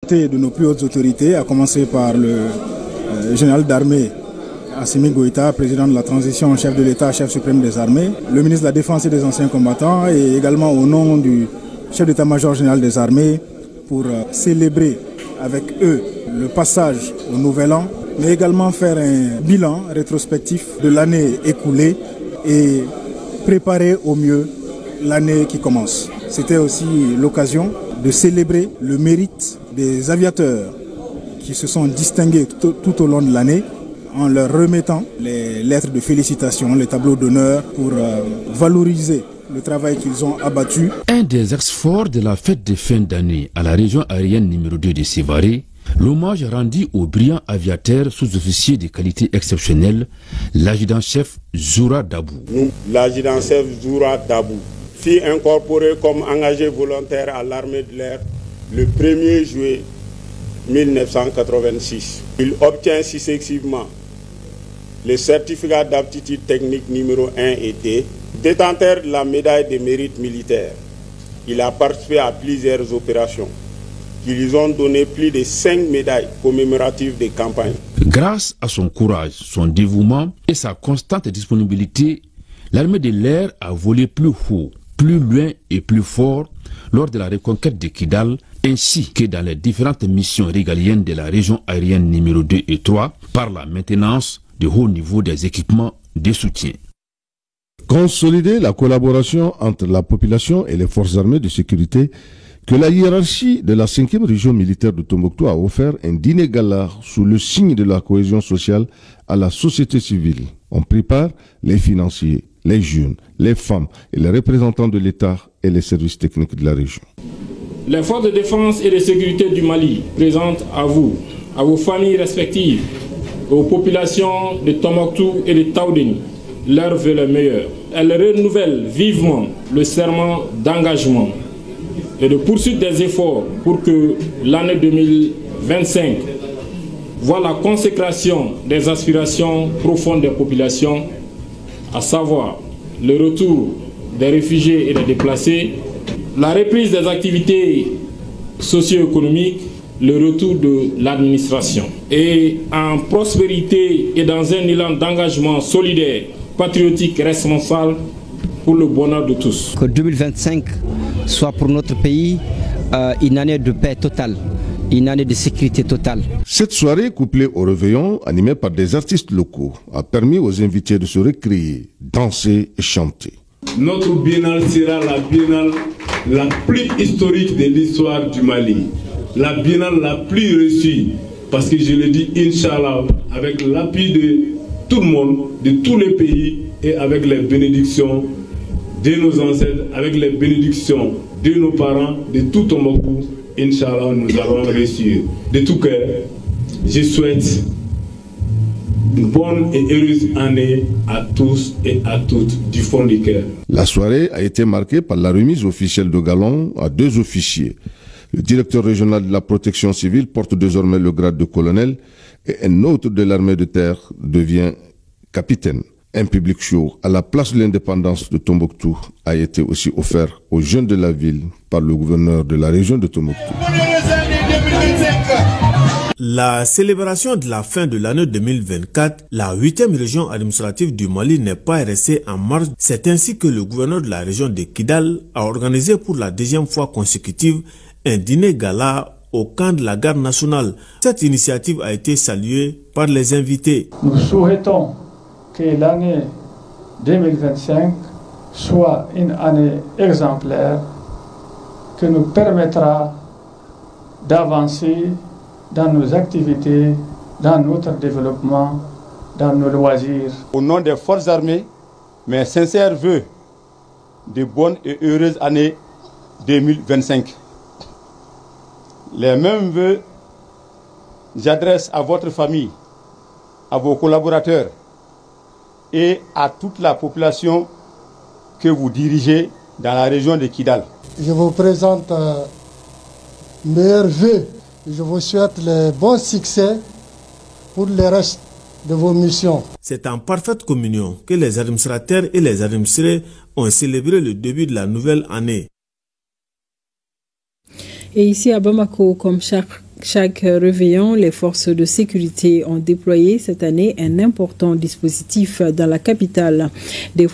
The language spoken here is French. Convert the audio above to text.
De nos plus hautes autorités, à commencer par le général d'armée Assimi Goïta, président de la transition, chef de l'État, chef suprême des armées, le ministre de la Défense et des anciens combattants, et également au nom du chef d'état-major général des armées, pour célébrer avec eux le passage au nouvel an, mais également faire un bilan rétrospectif de l'année écoulée et préparer au mieux l'année qui commence. C'était aussi l'occasion de célébrer le mérite des aviateurs qui se sont distingués tout au long de l'année en leur remettant les lettres de félicitations, les tableaux d'honneur pour valoriser le travail qu'ils ont abattu. Un des axes forts de la fête de fin d'année à la région aérienne numéro 2 de Sévaré, l'hommage rendu au brillant aviateur sous-officier de qualité exceptionnelle, l'adjudant-chef Zoura Dabou. Nous, l'adjudant-chef Zoura Dabou, fut incorporé comme engagé volontaire à l'armée de l'air le 1er juillet 1986. Il obtient successivement le certificat d'aptitude technique numéro 1 et 2, détenteur de la médaille de mérite militaire. Il a participé à plusieurs opérations qui lui ont donné plus de 5 médailles commémoratives de campagne. Grâce à son courage, son dévouement et sa constante disponibilité, l'armée de l'air a volé plus haut, plus loin et plus fort lors de la reconquête de Kidal, ainsi que dans les différentes missions régaliennes de la région aérienne numéro 2 et 3 par la maintenance de haut niveau des équipements de soutien. Consolider la collaboration entre la population et les forces armées de sécurité que la hiérarchie de la 5e région militaire de Tombouctou a offert un dîner gala sous le signe de la cohésion sociale à la société civile. On prépare les financiers, les jeunes, les femmes et les représentants de l'État et les services techniques de la région. Les forces de défense et de sécurité du Mali présentent à vous, à vos familles respectives, aux populations de Tombouctou et de Taoudéni, leur vœu le meilleur. Elles renouvellent vivement le serment d'engagement et de poursuite des efforts pour que l'année 2025 voit la consécration des aspirations profondes des populations, à savoir le retour des réfugiés et des déplacés, la reprise des activités socio-économiques, le retour de l'administration. Et en prospérité et dans un élan d'engagement solidaire, patriotique, responsable pour le bonheur de tous. Que 2025 soit pour notre pays une année de paix totale, une année de sécurité totale. Cette soirée, couplée au réveillon, animée par des artistes locaux, a permis aux invités de se recréer, danser et chanter. Notre biennale sera la biennale la plus historique de l'histoire du Mali. La biennale la plus réussie, parce que je le dis, Inch'Allah, avec l'appui de tout le monde, de tous les pays, et avec les bénédictions de nos ancêtres, avec les bénédictions de nos parents, de tout Tombouctou, Inch'Allah, nous allons réussir. De tout cœur, je souhaite une bonne et heureuse année à tous et à toutes du fond du cœur. La soirée a été marquée par la remise officielle de galons à 2 officiers. Le directeur régional de la protection civile porte désormais le grade de colonel et un autre de l'armée de terre devient capitaine. Un public show à la place de l'indépendance de Tombouctou a été aussi offert aux jeunes de la ville par le gouverneur de la région de Tombouctou. La célébration de la fin de l'année 2024, la 8e région administrative du Mali n'est pas restée en marge. C'est ainsi que le gouverneur de la région de Kidal a organisé pour la 2e fois consécutive un dîner gala au camp de la garde nationale. Cette initiative a été saluée par les invités. Nous souhaitons que l'année 2025 soit une année exemplaire qui nous permettra d'avancer dans nos activités, dans notre développement, dans nos loisirs. Au nom des forces armées, mes sincères vœux de bonnes et heureuses années 2025. Les mêmes vœux, j'adresse à votre famille, à vos collaborateurs et à toute la population que vous dirigez dans la région de Kidal. Je vous présente meilleurs vœux. Je vous souhaite le bon succès pour le reste de vos missions. C'est en parfaite communion que les administrateurs et les administrés ont célébré le début de la nouvelle année. Et ici à Bamako, comme chaque Chaque réveillon, les forces de sécurité ont déployé cette année un important dispositif dans la capitale. Des